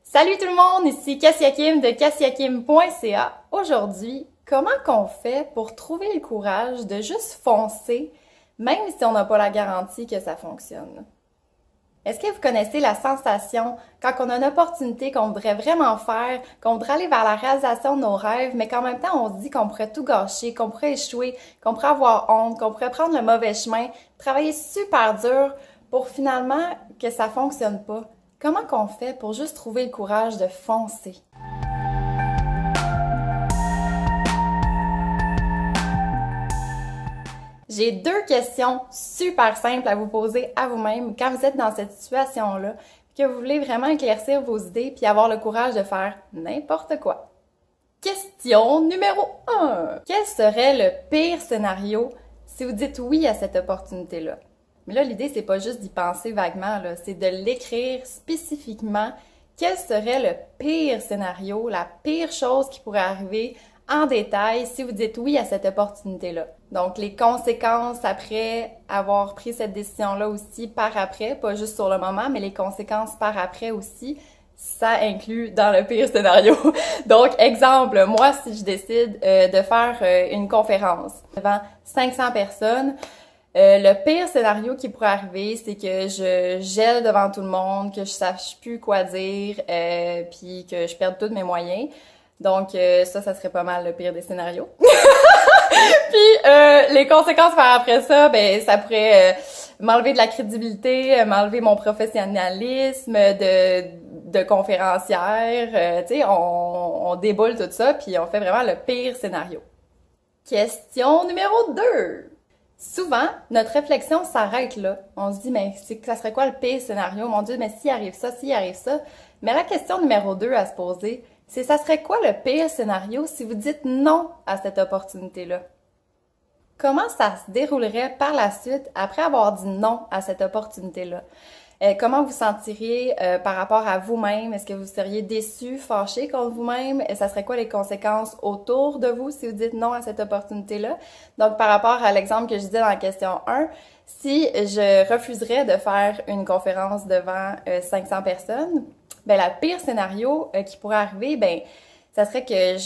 Salut tout le monde, ici Cassia Kim de cassiakim.ca. Aujourd'hui, comment qu'on fait pour trouver le courage de juste foncer, même si on n'a pas la garantie que ça fonctionne? Est-ce que vous connaissez la sensation quand on a une opportunité qu'on voudrait vraiment faire, qu'on voudrait aller vers la réalisation de nos rêves, mais qu'en même temps on se dit qu'on pourrait tout gâcher, qu'on pourrait échouer, qu'on pourrait avoir honte, qu'on pourrait prendre le mauvais chemin, travailler super dur pour finalement que ça fonctionne pas? Comment qu'on fait pour juste trouver le courage de foncer? J'ai deux questions super simples à vous poser à vous-même quand vous êtes dans cette situation-là, que vous voulez vraiment éclaircir vos idées puis avoir le courage de faire n'importe quoi. Question numéro 1. Quel serait le pire scénario si vous dites oui à cette opportunité-là? Mais là, l'idée, c'est pas juste d'y penser vaguement, là, c'est de l'écrire spécifiquement. Quel serait le pire scénario, la pire chose qui pourrait arriver en détail si vous dites oui à cette opportunité-là? Donc, les conséquences après avoir pris cette décision-là aussi par après, pas juste sur le moment, mais les conséquences par après aussi, ça inclut dans le pire scénario. Donc, exemple, moi, si je décide de faire une conférence devant 500 personnes, le pire scénario qui pourrait arriver, c'est que je gèle devant tout le monde, que je sache plus quoi dire, puis que je perde tous mes moyens. Donc ça serait pas mal le pire des scénarios. Puis les conséquences par après ça, ben ça pourrait m'enlever de la crédibilité, m'enlever mon professionnalisme de conférencière. Tu sais, on déboule tout ça, puis on fait vraiment le pire scénario. Question numéro 2. Souvent, notre réflexion s'arrête là. On se dit, mais ça serait quoi le pire scénario? Mon Dieu, mais s'il arrive ça, s'il arrive ça. Mais la question numéro 2 à se poser, c'est ça serait quoi le pire scénario si vous dites non à cette opportunité-là? Comment ça se déroulerait par la suite après avoir dit non à cette opportunité-là? Comment vous sentiriez par rapport à vous-même? Est-ce que vous seriez déçu, fâché contre vous-même? Et ça serait quoi les conséquences autour de vous si vous dites non à cette opportunité-là? Donc, par rapport à l'exemple que je disais dans la question 1, si je refuserais de faire une conférence devant 500 personnes, ben la pire scénario qui pourrait arriver, ben ça serait que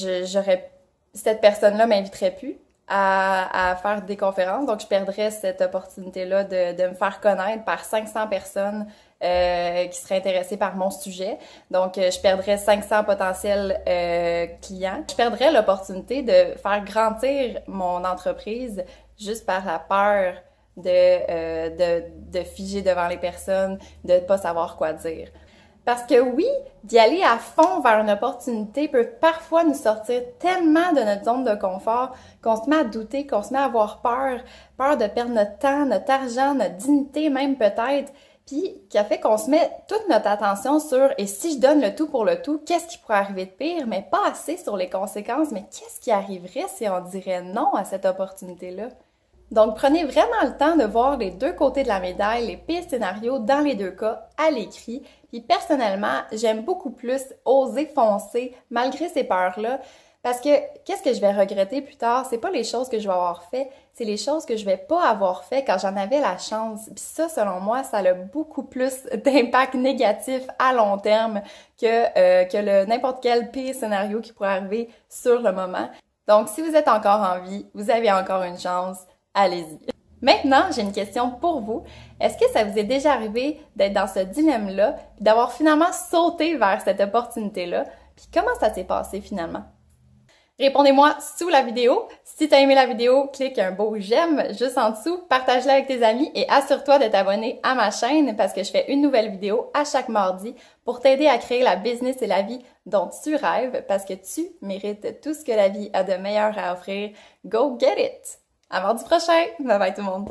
cette personne-là m'inviterait plus à faire des conférences. Donc, je perdrais cette opportunité-là de me faire connaître par 500 personnes qui seraient intéressées par mon sujet. Donc, je perdrais 500 potentiels clients. Je perdrais l'opportunité de faire grandir mon entreprise juste par la peur de figer devant les personnes, de ne pas savoir quoi dire. Parce que oui, d'y aller à fond vers une opportunité peut parfois nous sortir tellement de notre zone de confort qu'on se met à douter, qu'on se met à avoir peur de perdre notre temps, notre argent, notre dignité même peut-être, puis qui a fait qu'on se met toute notre attention sur « et si je donne le tout pour le tout, qu'est-ce qui pourrait arriver de pire? » mais pas assez sur les conséquences, mais qu'est-ce qui arriverait si on dirait non à cette opportunité-là? Donc, prenez vraiment le temps de voir les deux côtés de la médaille, les pires scénarios dans les deux cas, à l'écrit. Puis personnellement, j'aime beaucoup plus oser foncer malgré ces peurs-là, parce que qu'est-ce que je vais regretter plus tard? C'est pas les choses que je vais avoir fait, c'est les choses que je vais pas avoir fait quand j'en avais la chance. Puis ça, selon moi, ça a beaucoup plus d'impact négatif à long terme que n'importe quel pire scénario qui pourrait arriver sur le moment. Donc, si vous êtes encore en vie, vous avez encore une chance. Allez-y. Maintenant, j'ai une question pour vous. Est-ce que ça vous est déjà arrivé d'être dans ce dilemme-là, puis d'avoir finalement sauté vers cette opportunité-là? Puis comment ça s'est passé finalement? Répondez-moi sous la vidéo. Si tu as aimé la vidéo, clique un beau j'aime juste en dessous, partage-la avec tes amis et assure-toi de t'abonner à ma chaîne parce que je fais une nouvelle vidéo à chaque mardi pour t'aider à créer la business et la vie dont tu rêves parce que tu mérites tout ce que la vie a de meilleur à offrir. Go get it! À mardi prochain! Bye bye tout le monde!